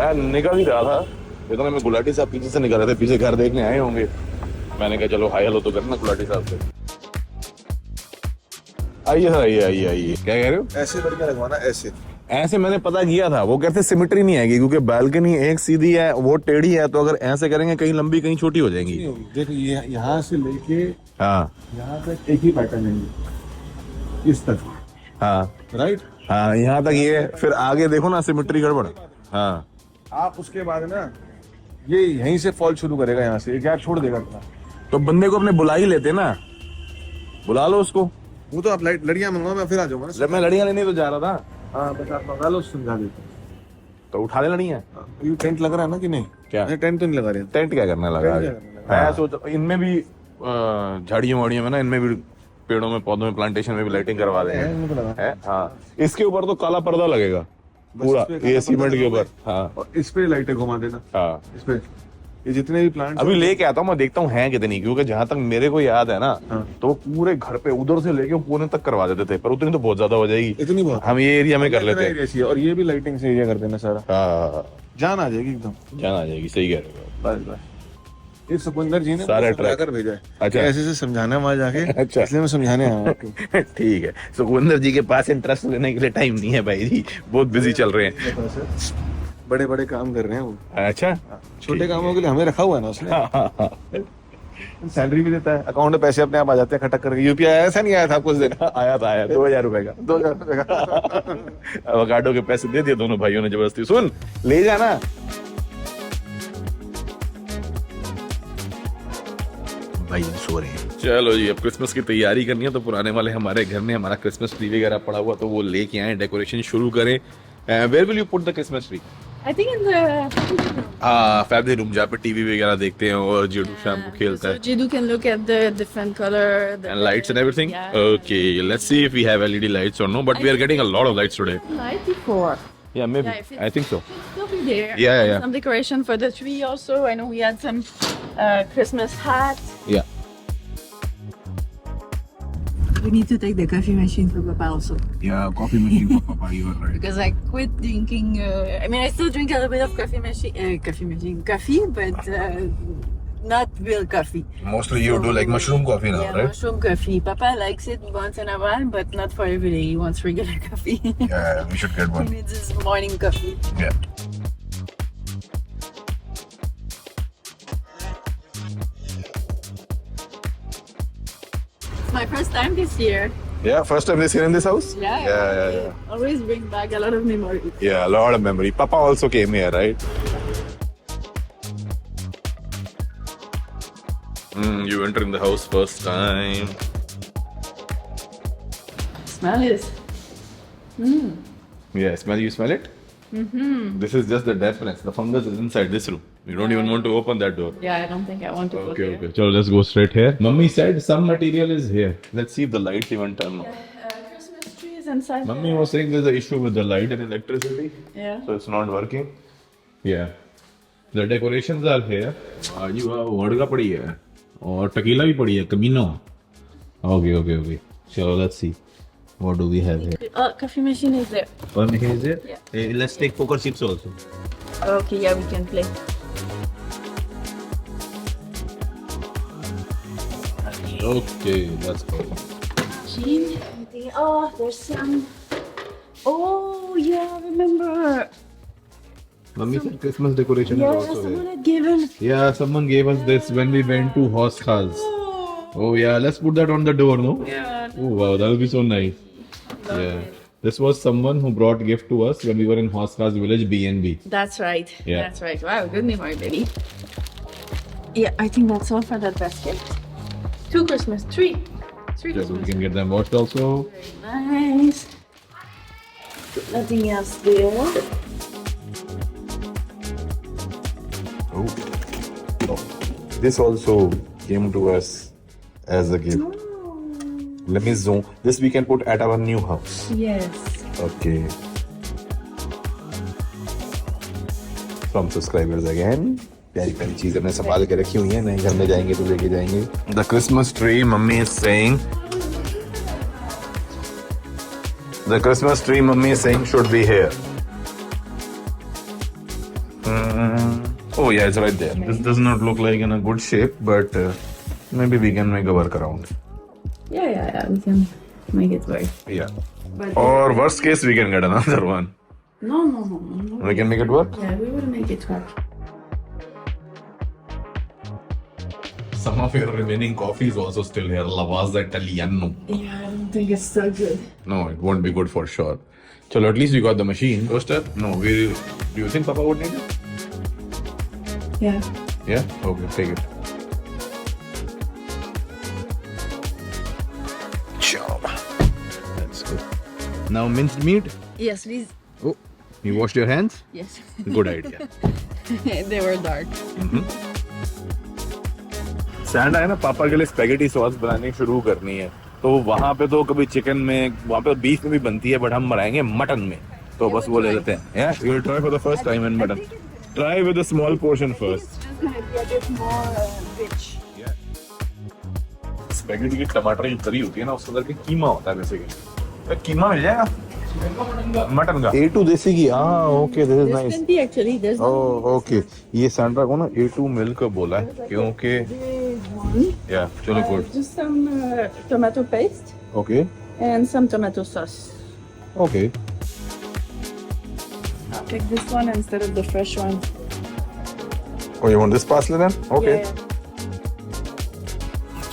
मैं निकल ही रहा था, इतने में गुलाटी साहब पीछे से निकल रहे थे, पीछे घर देखने आए होंगे। मैंने कहा चलो हाय हेलो तो करना गुलाटी साहब से। आइए आइए आइए आइए, क्या कह रहे हो? ऐसे लड़कियां लगवाना, ऐसे ऐसे मैंने पता किया था, वो कहते सिमेट्री नहीं आएगी क्योंकि बालकनी एक सीधी है वो टेढ़ी है, तो अगर ऐसे करेंगे कहीं लंबी कहीं छोटी हो जाएंगी। देखो ये यहाँ से लेके हाँ यहाँ तक एक ही पैटर्न है, इस तक। हाँ राइट। हाँ, यहाँ तक ये, फिर आगे देखो ना सिमेट्री गड़बड़। हाँ आप उसके बाद ना ये यहीं से फॉल शुरू करेगा, यहाँ से एक गैप छोड़ देगा अपना। तो बंदे को अपने बुला ही लेते ना, बुला लो उसको। वो तो आप लड़ियां मंगवाओ, मैं फिर आ जाऊंगा ना। जब मैं लड़ियां लेने तो जा रहा था। हाँ बस आप मंगा लो, समझा देते। तो उठा ले लड़ियां। ये टेंट लग रहा है ना कि नहीं? क्या टेंट तो नहीं लगा रहे। टेंट क्या करने लगा? टेंट क्या करने लगा? मैं सोच इनमें भी झाड़ियों वाड़ियों में ना, इनमें भी पेड़ों में पौधों में प्लांटेशन में भी लाइटिंग करवा देंगे। इनको लगा है हाँ, इसके ऊपर तो काला पर्दा लगेगा पूरा, इस पे ये काला सीमेंट पर्दा के ऊपर। लगेगा। हाँ और इस पे लाइटें घुमा देना, हाँ, इस पे ये जितने भी प्लांट अभी लेके आता हूँ मैं, देखता हूँ हैं कितनी, क्योंकि जहां तक मेरे को याद है ना, हाँ। तो वो पूरे घर पे उधर से लेके पुणे तक करवा देते थे, पर उतनी तो बहुत ज्यादा हो जाएगी। इतनी बहुत हम ये एरिया में कर लेते हैं। एरिया चाहिए, और ये भी लाइटिंग से एरिया कर देना सारा, हाँ, जान आ जाएगी एकदम। जान आ जाएगी, सही कह रहे हो। बस बस ये सुखविंदर जी ने सारे मुझे समझा ट्रैक। कर भेजा है। अच्छा। ऐसे से समझाना है वहां जाके। अच्छा। इसलिए मैं समझाने आया हूँ आपको। ठीक है, सुखविंदर जी के पास इंटरेस्ट लेने के लिए टाइम नहीं है भाई जी, बहुत बिजी चल रहे हैं। बड़े बड़े काम कर रहे हैं वो। अच्छा, छोटे कामों के लिए हमें रखा हुआ है ना उसने। सैलरी भी देता है, अकाउंट में पैसे अपने आप आ जाते हैं खटक करके। यूपीआई आया था, नहीं आया था आपको उस दिन? आया था, आया 2000 रुपए का। 2000 रुपए का। अवोकाडो के पैसे दे दिए दोनों भाइयों ने जबरदस्ती। सुन, ले जाना। भाई सो रहे हैं। चलो जी, अब क्रिसमस की तैयारी करनी है, तो पुराने वाले हमारे घर में हमारा क्रिसमस ट्री वगैरह पड़ा हुआ, तो वो लेके आए, डेकोरेशन शुरू करें। Where will you put the Christmas tree? I think in the family room, जहाँ पे टीवी वगैरह देखते हैं और जिडू शाम को खेलता so है। Jidu can look at the different color, the And lights and everything? Yeah. Okay, let's see if we have LED lights or no, but we are getting a lot of lights today. light before. Yeah, maybe. Yeah, if it's- I think so. It'll still be there. Yeah, And yeah. Some decoration for the tree also. I know we had some Christmas hats. Yeah. We need to take the coffee machine for Papa also. Yeah, coffee machine for Papa, you are right. Because I quit drinking. I mean, I still drink a little bit of coffee, but not real coffee. Mostly you do like mushroom coffee now, Yeah, right? mushroom coffee. Papa likes it once in a while, but not for every day. He wants regular coffee. Yeah, we should get He one. needs his morning coffee. Yeah. My first time this year. Yeah, first time this year in this house? Yeah. Always bring back a lot of memories. Yeah, a lot of memory. Papa also came here, right? You enter in the house first time. Smell is. Yeah, you smell it? Mm-hmm. This is just the dampness. The fungus is inside this room. You don't even want to open that door. Yeah, I don't think I want to go there. Okay. So let's go straight here. Mummy said some material is here. Let's see if the lights even turn on. Christmas trees inside. Mummy was saying there's an issue with the light and electricity. Yeah. So it's not working. Yeah. The decorations are here. आज vodka पड़ी है और tequila भी पड़ी है, कमीनो. Okay. Chalo, let's see. What do we have here? Coffee machine is there. One here is it? Yeah. Hey, let's take poker chips also. Okay, yeah, we can play. Okay, let's go. Jean, anything? Oh, there's some. Oh, yeah, I remember. Mummy said Christmas decoration Yeah, is also someone here. had given. Yeah, someone gave us this when we went to Hoskaz. Oh yeah, let's put that on the door, no? Yeah. Oh wow, that'll be so nice. Yeah. This was someone who brought gift to us when we were in Hoskaz village B&B. That's right. Yeah. That's right. Wow, good memory, baby. Yeah, I think that's all for that basket. Two Christmas, three. Three Yeah, so we Christmas. can get them washed also. Very nice. Nothing else there. Oh. This also came to us as a gift. Let me zoom. This we can put at our new house. Yes. Okay. From subscribers again. प्यारी प्यारी चीज हमने संभाल के रखी हुई है, नए घर में जाएंगे तो लेके जाएंगे. The Christmas tree, mummy is saying. The Christmas tree, mummy is saying, should be here. Oh yeah, it's right there. This does not look like in a good shape, but maybe we can make a workaround. Yeah, we can make it work. Yeah. But Or worst case, we can get another one. no. We can make it work. Yeah, we will make it work. Some of your remaining coffee is also still here. Lavazza Italiano. Yeah, I don't think it's so good. No, it won't be good for sure. So at least we got the machine. Toaster? No, do you think Papa would need it? Yeah. Yeah? Okay, take it. Job. That's good. Now minced meat. Yes, please. Oh, you washed your hands? Yes. Good idea. They were dark. सैंडा है ना, पापा के लिए spaghetti sauce बनानी शुरू करनी है, तो वहाँ पे तो कभी चिकन में, वहाँ पे बीफ में भी बनती है, बट हम बनाएंगे मटन में, तो बस वो ले लेते हैं. Yeah, you will try for the first time in mutton. Try with a small portion first. It's just gonna be a bit more rich. Spaghetti की टमाटर की करी होती है ना, उसको करके कीमा होता है बेसिकली. कीमा मिल जाएगा मटन का. A2 देसी घी. हाँ, okay, this is This nice. can be actually. There's oh, okay. ये सैंड्रा को ना A2 मिल्क बोला है क्योंकि one. या चलो good. Just some tomato paste okay and some tomato sauce. Okay. Take this one instead of the fresh one. Oh, you want this parsley then? Okay. Yeah.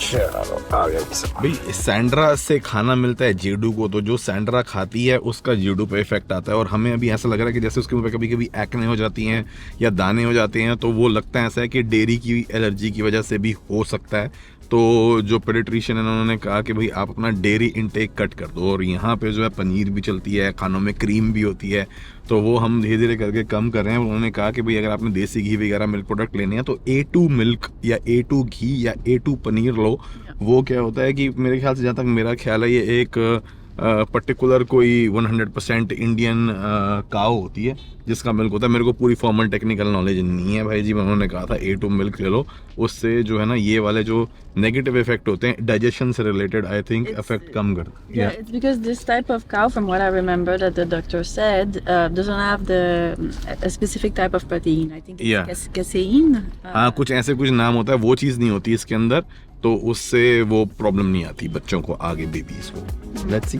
चलो आ गया. भाई सैंड्रा से खाना मिलता है जेडू को, तो जो सैंड्रा खाती है उसका जेडू पे इफेक्ट आता है, और हमें अभी ऐसा लग रहा है कि जैसे उसके मुंह पे कभी कभी एक्ने हो जाती हैं या दाने हो जाते हैं, तो वो लगता है ऐसा है कि डेयरी की एलर्जी की वजह से भी हो सकता है. तो जो पेडिट्रिशियन है उन्होंने कहा कि भाई आप अपना डेयरी इनटेक कट कर दो, और यहाँ पे जो है पनीर भी चलती है, खानों में क्रीम भी होती है, तो वो हम धीरे धीरे करके कम कर रहे हैं. उन्होंने कहा कि भाई अगर आपने देसी घी वगैरह मिल्क प्रोडक्ट लेने हैं तो A2 मिल्क या A2 घी या A2 पनीर लो. वो क्या होता है कि मेरे ख्याल से, जहाँ तक मेरा ख्याल है, ये एक पर्टिकुलर कोई 100% इंडियन काव होती है जिसका मिल्क होता है. मेरे को पूरी फॉर्मल टेक्निकल नॉलेज नहीं है भाई जी, उन्होंने कहा था A2 मिल्क ले लो, उससे जो है ना ये वाले जो नेगेटिव इफेक्ट होते हैं डाइजेशन से रिलेटेड, आई थिंक इफेक्ट कम कर. Yeah, it's because this type of cow, from what I remember that the doctor said, doesn't have a specific type of protein. I think Yeah. it's casein. हाँ, कुछ ऐसे कुछ नाम होता है, वो चीज़ नहीं होती इसके अंदर, तो उससे वो प्रॉब्लम नहीं आती बच्चों को, आगे बेबीज को. Let's see.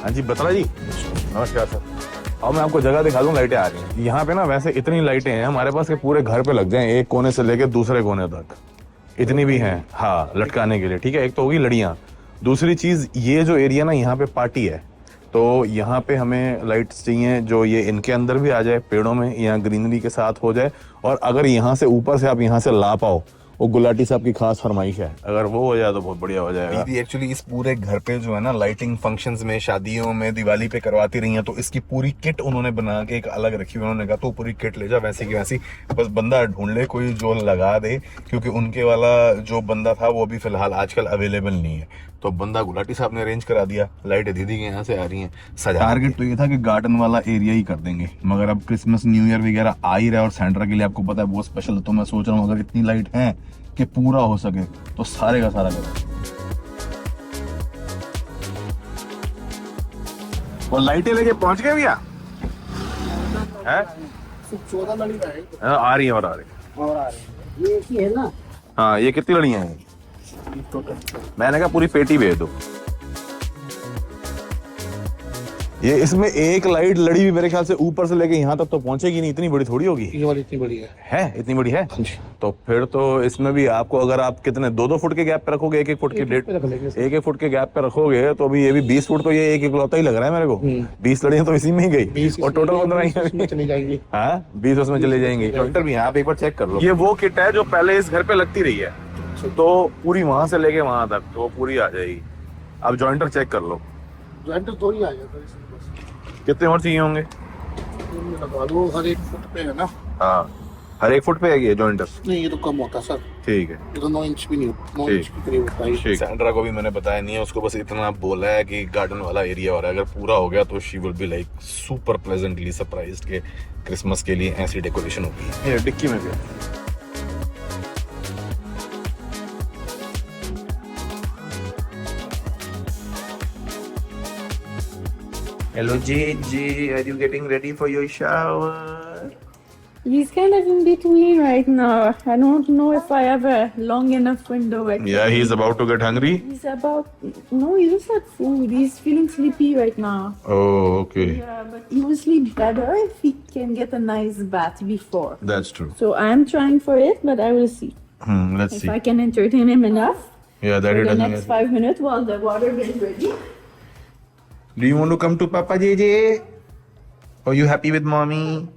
हाँ जी बतला जी, नमस्कार सर. अब मैं आपको जगह दिखा दूं, लाइटें आ रही हैं यहाँ पे ना. वैसे इतनी लाइटें हैं हमारे पास कि पूरे घर पे लग जाएं, एक कोने से लेके दूसरे कोने तक, इतनी भी हैं. हाँ, लटकाने के लिए. ठीक है, एक तो होगी लड़ियाँ. दूसरी चीज, ये जो एरिया ना यहाँ पे पार्टी है, तो यहाँ पे हमें लाइट्स चाहिए जो ये इनके अंदर भी आ जाए, पेड़ों में, यहाँ ग्रीनरी के साथ हो जाए. और अगर यहाँ से ऊपर से आप यहाँ से ला पाओ, वो गुलाटी साहब की खास फरमाइश है, अगर वो हो जाए तो बहुत बढ़िया हो जाएगा. दीदी एक्चुअली इस पूरे घर पे जो है ना लाइटिंग फंक्शंस में, शादियों में, दिवाली पे करवाती रही हैं, तो इसकी पूरी किट उन्होंने बना के एक अलग रखी हुई. उन्होंने कहा तो पूरी किट ले जा, वैसी की वैसी, बस बंदा ढूंढ ले कोई जो लगा दे, क्योंकि उनके वाला जो बंदा था वो भी फिलहाल आजकल अवेलेबल नहीं है. तो बंदा गुलाटी साहब ने अरेंज करा दिया. लाइटें दीदी के यहाँ से आ रही हैं. टारगेट तो ये था कि गार्डन वाला एरिया ही कर देंगे, मगर अब क्रिसमस न्यू ईयर वगैरह आ ही रहा है, और सैंड्रा के लिए आपको पता है बहुत स्पेशल, तो मैं सोच रहा हूँ अगर इतनी लाइट है कि पूरा हो सके तो सारे का सारा करें. और लाइटें लेके पहुंच गए भैया? हैं? आ रही है और आ रही है. ये है ना. हाँ, ये कितनी लड़ियां हैं? मैंने कहा पूरी पेटी भेज दो. ये इसमें एक लाइट लड़ी भी मेरे ख्याल से ऊपर से लेके यहाँ तक तो पहुंचेगी नहीं, इतनी बड़ी थोड़ी होगी. ये वाली इतनी बड़ी है इतनी बड़ी है. तो फिर तो इसमें भी आपको, अगर आप कितने 2-2 फुट के गैप पे रखोगे, 1-1 फुट के 1-1 फुट के गैप पे रखोगे, तो अभी ये भी 20 फुट, तो ये एक इकलौता ही लग रहा है मेरे को. 20 लड़ियां तो इसी में ही गई, और टोटल 15 चली जाएंगी. हाँ, 20 उसमें चले जाएंगे. जॉइंटर भी है, आप एक बार चेक कर लो. ये वो किट है जो पहले इस घर पे लगती रही है, तो पूरी वहां से लेके वहां तक तो पूरी आ जाएगी. अब जॉइंटर चेक कर लो. जॉइंटर तो ही आ जाता है. कितने और चाहिए होंगे? हर 1 फुट पे है ना. हाँ, हर 1 फुट पे है ये जॉइंटर. नहीं, ये तो कम होता है सर. ठीक है, ये तो 9 इंच भी नहीं, 9 इंच के करीब होता है. सैंड्रा को भी मैंने बताया नहीं है, उसको बस इतना बोला है कि गार्डन वाला एरिया हो रहा है, अगर पूरा हो गया तो she will be like super pleasantly surprised के क्रिसमस के लिए ऐसी डेकोरेशन होगी. ये डिक्की में भी Hello, JJ. Are you getting ready for your shower? He's kind of in between right now. I don't know if I have a long enough window. Yeah, he's about to get hungry. He's about. No, he just had food. He's feeling sleepy right now. Oh, okay. Yeah, but he will sleep better if he can get a nice bath before. That's true. So I'm trying for it, but I will see. Let's If see. I can entertain him enough Yeah, that for he the doesn't next get. 5 minutes while the water gets ready. Do you want to come to Papa JJ? Are you happy with mommy?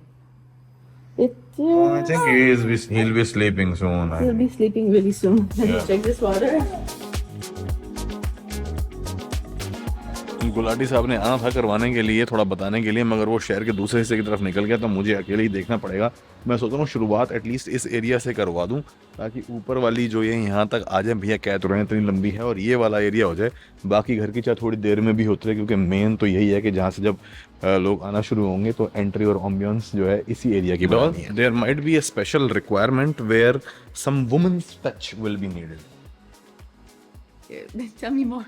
It, I think he'll be sleeping soon. he'll be sleeping really soon. Let me Yeah. check this water. Gulati साहब ने आना था करवाने के लिए, थोड़ा बताने के लिए, मगर वो शहर के दूसरे हिस्से की तरफ निकल गया तो मुझे अकेले ही देखना पड़ेगा। मैं सोच रहा हूँ शुरुआत एटलीस्ट इस एरिया से करवा दूँ ताकि ऊपर वाली जो ये यहाँ तक आ जाए, भैया कह तो रहे हैं इतनी लंबी है, और ये वाला एरिया हो जाए। बाकी घर की चाहे थोड़ी देर में भी होती रहे, क्योंकि मेन तो यही है कि जहाँ से जब लोग आना शुरू होंगे तो एंट्री और एम्बियंस जो है इसी एरिया की बनानी है। There might be a special requirement where some womens touch will be needed. Tell me more.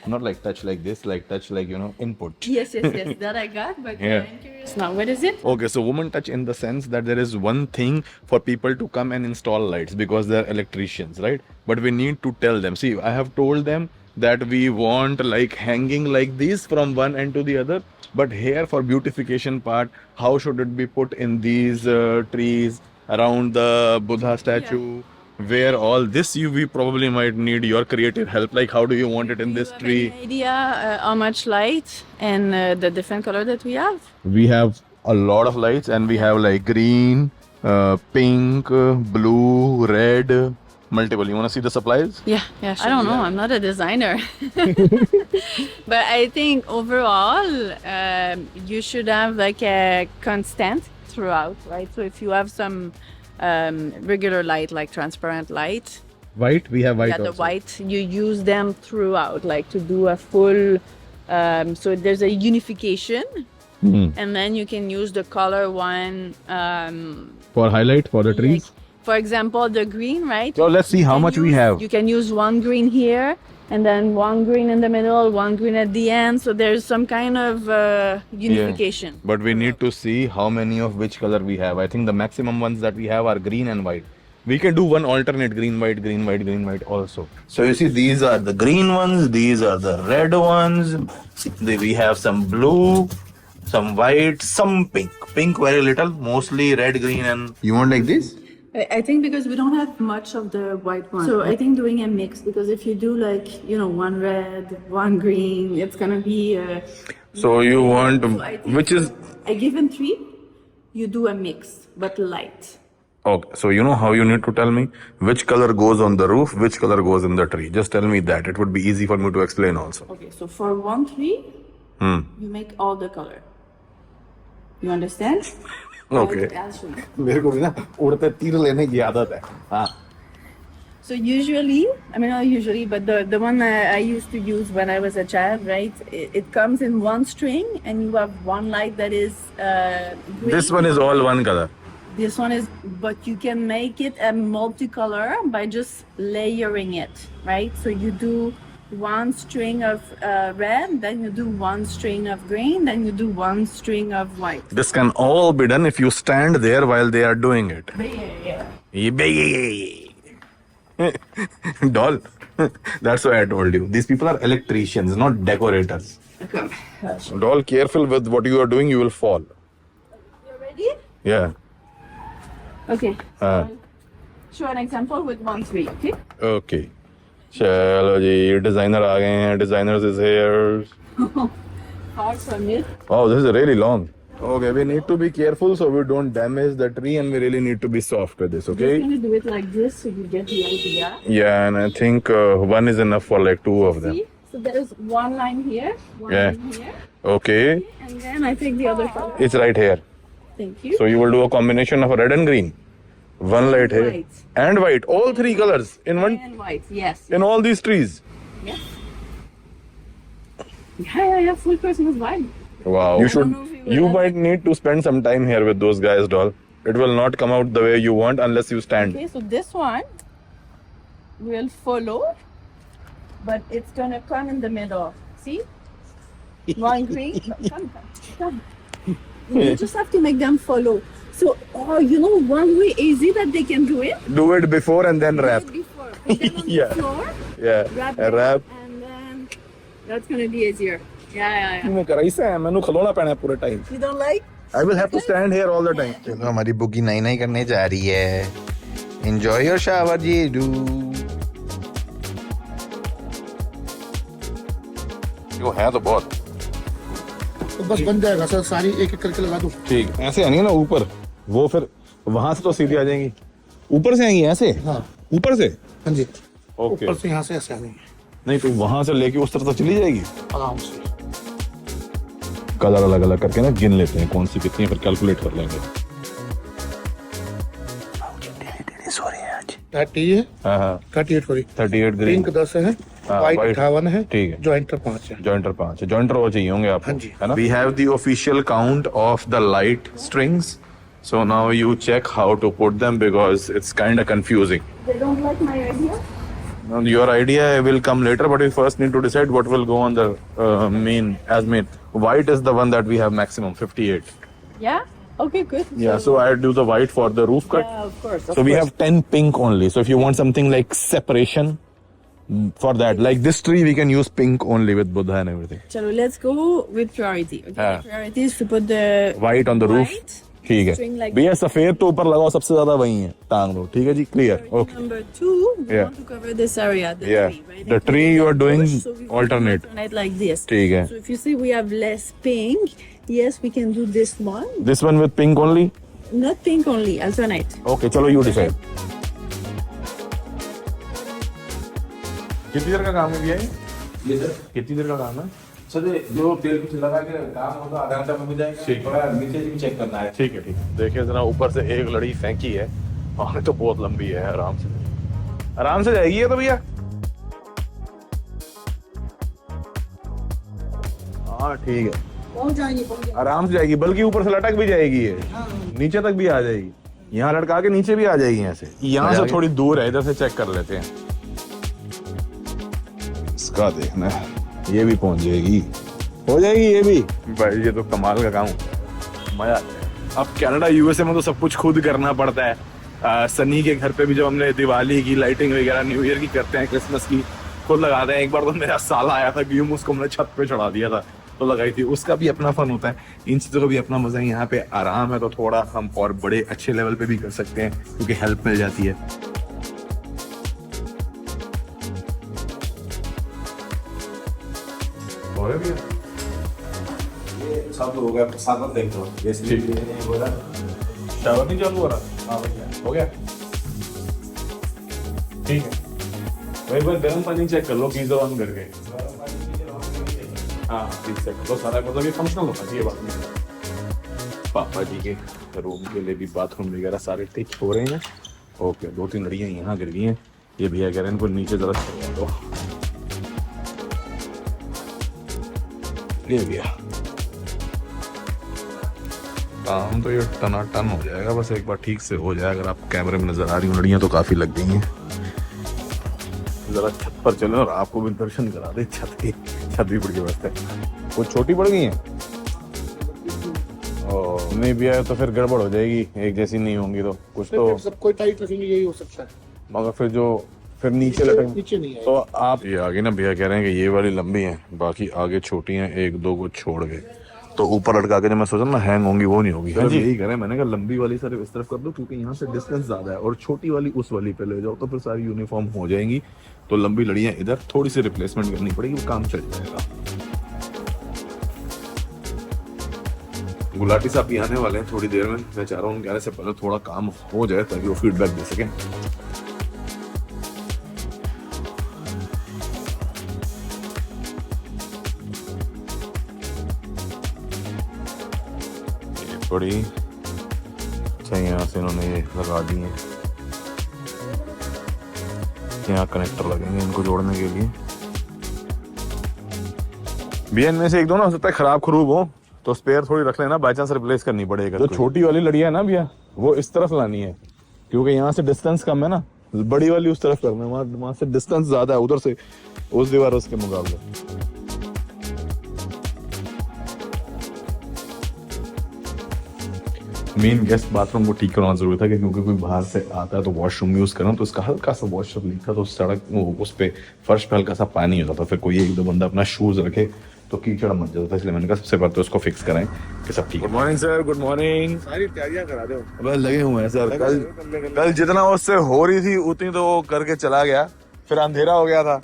Not like touch like this, like touch like, you know, input. Yes, that I got, but Yeah. I'm curious now. What is it? Okay, so woman touch in the sense that there is one thing for people to come and install lights because they're electricians, right? But we need to tell them. See, I have told them that we want like hanging like these from one end to the other. But here for beautification part, how should it be put in these trees around the Buddha statue? Where all this we probably might need your creative help. Like how do you want it in this Do you have tree? any idea how much light and the different color that we have? We have a lot of lights and we have like green, pink, blue, red, multiple. You want to see the supplies? Yeah. I don't know. I'm not a designer. But I think overall, you should have like a constant throughout, right? So if you have some regular light, like transparent light, White? We have white yeah, the also. white, you use them throughout, like to do a full, so there's a unification, and then you can use the color one. For highlight, for the trees? Like, for example, the green, right? So let's see how much we have. You can use one green here, and then one green in the middle, one green at the end. So there's some kind of unification. But we need to see how many of which color we have. I think the maximum ones that we have are green and white. We can do one alternate green, white, green, white, green, white also. So you see, these are the green ones, these are the red ones. We have some blue, some white, some pink. Pink very little, mostly red, green, and you want like this? I think because we don't have much of the white one. So I think doing a mix, because if you do like, one red, one green, it's gonna be So you want So I think which is a given tree, you do a mix, but light. okay. So you know how you need to tell me which color goes on the roof, which color goes in the tree. Just tell me that. It would be easy for me to explain also. Okay, so for one tree, you make all the color. You understand? Okay. I'll show you. मेरे को भी ना उड़ते तीर लेने की आदत है। हाँ। So usually, not usually, but the one I used to use when I was a child, right? It comes in one string, and you have one light that is green. This one is all one color. This one is, but you can make it a multicolor by just layering it, right? So you do one string of red, then you do one string of green, then you do one string of white. This can all be done if you stand there while they are doing it. Doll. That's why I told you. These people are electricians, not decorators. Okay. Doll, careful with what you are doing, you will fall. You ready? Yeah. Okay. हाँ. Show an example with one tree, okay? Okay. चलो जी, designer आ गए हैं. Designers is here. Hard from it. Oh, this is really long. Okay, we need to be careful so we don't damage the tree, and we really need to be soft with this, Just okay? gonna do it like this so you get the idea. Yeah, and I think one is enough for like two of them. See? So there's one line here, one Yeah. line here, Okay, and then I take the other color. it's right here. Thank you. So you will do a combination of red and green. One light here. White. And white. All three colors in one, And white, yes. in all these trees. Yes. Yeah, full Christmas vibe. Wow. You should. know if we will You have might need to spend some time here with those guys, doll. It will not come out the way you want unless you stand. Okay, so this one will follow, but it's gonna come in the middle. See? Wangui. Come. You just have to make them follow. So, one way easy that they can do it. Do it before and then wrap. Do it before. Put them on Yeah. the floor. Yeah. Wrap And them, wrap. and then that's gonna be easier. Yeah. मैं कर ऐसा है मैंने खलोना पहना है पूरे time You don't like? I will have to stand here all the time चलो हमारी बुगी नई नई करने जा रही है enjoy your shower जीजू वो है तो बहुत तो बस बन जाएगा सर, सारी एक एक करके लगा दूं। ठीक ऐसे आएंगे ना ऊपर वो फिर वहां से तो सीधी आ जाएंगी ऊपर से आएंगी ऐसे हाँ ऊपर से हाँ जी, ओके ऊपर से यहाँ से ऐसे आ गई नहीं तो वहां से लेके उस तरफ तक चली जाएगी आराम से। कलर अलग अलग करके ना गिन लेते हैं कौन सी कितनी है फिर कैलकुलेट कर लेंगे 30 है, हाँ हाँ 38 सॉरी, 38 ग्रीन पिंक 10 है, हाँ, व्हाइट white 58 है, ठीक है। जॉइंटर 5 है। जॉइंटर 5 है जॉइंटर और चाहिए होंगे आपको हाँ जी। है ना we have the official count of the light strings so now you check how to put them because it's kind of confusing They don't like my idea? your idea will come later but we first need to decide what will go on the main white is the one that we have maximum 58 Yeah? Okay, good. yeah so I do the white for the roof cut Yeah, of course. so we have 10 pink only so if you want something like separation for that like this tree we can use pink only with Buddha and everything Chalo, let's go with priority. Okay, हाँ. priority is to put the white on the roof white ठीक है string like भैया सफेद तो ऊपर लगाओ सबसे ज्यादा वही है टांग लो ठीक है जी clear priority okay number 2. We Yeah. want to cover this area. The Yeah. tree, right? The And tree put you are the doing bush, so we want to alternate. alternate like this. ठीक है So if you see we have less pink, yes, we can do this one. this one with pink only Not pink only, alternate. Okay चलो you decide कितनी देर का काम है भैया ये कितनी देर का काम है सर जो तेल कुछ लगा के काम होगा आधा घंटा में हो जाएगा ठीक। थोड़ा नीचे भी चेक करना है ठीक है देखिए जरा ऊपर से एक लड़ी फेंकी है और तो बहुत लंबी है आराम से जाएगी ये तो भैया हाँ ठीक है पहुंच जाएंगे। आराम से जाएगी बल्कि ऊपर से लटक भी जाएगी ये नीचे तक भी आ जाएगी यहाँ लटका के नीचे भी आ जाएगी यहाँ से यहाँ से थोड़ी दूर है इधर से चेक कर लेते हैं इसका देखना है ये भी पहुंच जाएगी हो जाएगी ये भी भाई ये तो कमाल का काम मजा आता है अब कनाडा यूएसए में तो सब कुछ खुद करना पड़ता है सनी के घर पे भी जब हमने दिवाली की लाइटिंग वगैरह न्यू ईयर की करते हैं क्रिसमस की खुद लगाते हैं एक बार तो मेरा साला आया था गेम उसको हमने छत पे चढ़ा दिया था तो लगाई थी उसका भी अपना फन होता है इन चीज़ों का भी अपना मजा है यहाँ पे आराम है तो थोड़ा हम और बड़े अच्छे लेवल पे भी कर सकते हैं क्योंकि हेल्प मिल जाती है और भी ये सब हो गया साथ देख लो ये स्लिप नहीं हो रहा शावर नहीं चालू हो रहा हाँ भैया हो गया ठीक है भाई बस गर्म पानी चेक कर लो गीजर ऑन करके हाँ ठीक से तो सारा मतलब ये फंक्शनल होना चाहिए बात नहीं पापा जी के रूम के लिए भी बाथरूम वगैरह सारे ठीक हो रहे हैं ओके 2-3 लड़ियाँ यहाँ गिर गई हैं ये भैया कह रहे हैं इनको नीचे जरा छोड़ दो ये भैया काम तो ये टनाटन हो जाएगा बस एक बार ठीक से हो जाए अगर आप कैमरे में नजर आ रही हो लड़ियाँ तो काफी लग गई हैं जरा छत पर चले और आपको भी दर्शन करा दे छत भी बड़ी व्यवस्था है कुछ छोटी पड़ गई है और नहीं भी आया तो फिर गड़बड़ हो जाएगी एक जैसी नहीं होंगी तो कुछ तो सबको टाइट रखेंगे यही हो सकता है, मगर फिर नीचे लटक नीचे नहीं तो आएगा। आप ये आगे ना भैया कह रहे हैं कि ये वाली लंबी है बाकी आगे छोटी हैं 1-2 को छोड़ गए तो ऊपर लटका के जब मैं सोचा ना हैंग होंगी वो नहीं होगी यही करें मैंने कहा लंबी वाली सर इस तरफ कर दो क्योंकि यहाँ से डिस्टेंस ज्यादा है और छोटी वाली उस वाली पे ले जाओ तो फिर सारी यूनिफॉर्म हो जाएंगी तो लंबी लड़ियां इधर थोड़ी सी रिप्लेसमेंट करनी पड़ेगी वो काम चल जाएगा गुलाटी साहब भी आने वाले हैं थोड़ी देर में मैं चाह रहा हूँ उनके आने से पहले थोड़ा काम हो जाए ताकि वो फीडबैक दे सकें बड़ी अच्छा यहाँ से इन्होंने ये लगा दी है यहाँ कनेक्टर लगेंगे इनको जोड़ने के लिए भैया इनमें से 1-2 ना हो सकता है खराब खरूब हो तो स्पेयर थोड़ी रख लेना बाई चांस रिप्लेस करनी पड़ेगा जो छोटी वाली लड़ियाँ है ना भैया वो इस तरफ लानी है क्योंकि यहाँ से डिस्टेंस कम है ना बड़ी वाली उस तरफ करना है वहाँ से डिस्टेंस ज्यादा है उधर से उस दीवार उसके मुकाबले मेन गेस्ट बाथरूम को ठीक करवाना जरूरी था कि क्योंकि कोई बाहर से आता है तो वॉशरूम यूज करना, तो इसका हल्का सा वॉशरूम लीक था, तो सड़क उस पे फर्श पे हल्का सा पानी होता था, फिर कोई एक दो बंदा अपना शूज रखे तो कीचड़ मच जाता था, इसलिए मैंने कहा सबसे पहले तो उसको फिक्स कराएं कि सब ठीक है। Good morning sir, good morning. सारी तैयारियां करा दो। बस लगे हुए हैं सर, कल जितना उससे हो रही थी उतनी तो वो करके चला गया, फिर अंधेरा हो गया था,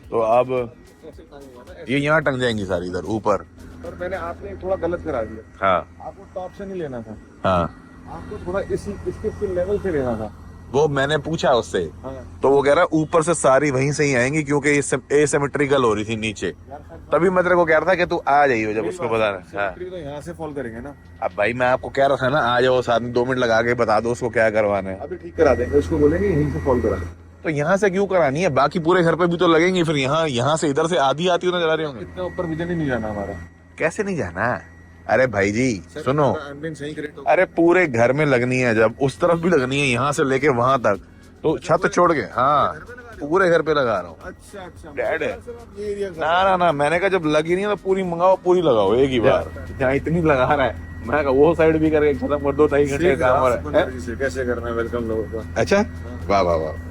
तो अब ये यहाँ टंग जाएंगी सारी इधर ऊपर। पर मैंने आपने थोड़ा गलत करा दिया। हाँ आपको टॉप से नहीं लेना था, हाँ, आपको थोड़ा इसके लेवल से लेना था। वो मैंने पूछा उससे, हाँ। तो वो कह रहा है ऊपर से सारी वहीं से ही आएंगी क्योंकि एसिमेट्रिकल हो रही थी नीचे, तभी मैं तेरे को कह रहा था कि तू आ जाइयो जब उसको बता रहा। हाँ। तो यहाँ से फॉल करेंगे ना, अब भाई मैं आपको कह रहा था ना, आ जाओ साथ में 2 मिनट लगा के बता दो उसको क्या करवाना है। अभी ठीक करा देंगे, उसको बोलेंगे यहीं से फॉल करा दे। तो यहाँ से क्यों करानी है, बाकी पूरे घर पे भी तो लगेंगे, फिर यहाँ से इधर से आधी आती नजर आ रही होंगे। इतना ऊपर विजन ही नहीं जाना हमारा। कैसे नहीं जाना? अरे भाई जी सुनो, एम्बियंस सही करे तो अरे पूरे घर में लगनी है, जब उस तरफ भी लगनी है यहाँ से लेके वहां तक, तो छत छोड़ के, हाँ पूरे घर पे लगा रहा हूँ। अच्छा अच्छा डैड है ये एरिया ना, मैंने कहा जब लगी नहीं है तो पूरी मंगाओ, पूरी लगाओ एक ही बार, जहाँ इतनी लगा रहा है। मैं कहा वो साइड भी करके खत्म कर दो, 2.5 घंटे का काम हो रहा है। कैसे करना है वेलकम लोगों का। अच्छा, वाह वाह वाह।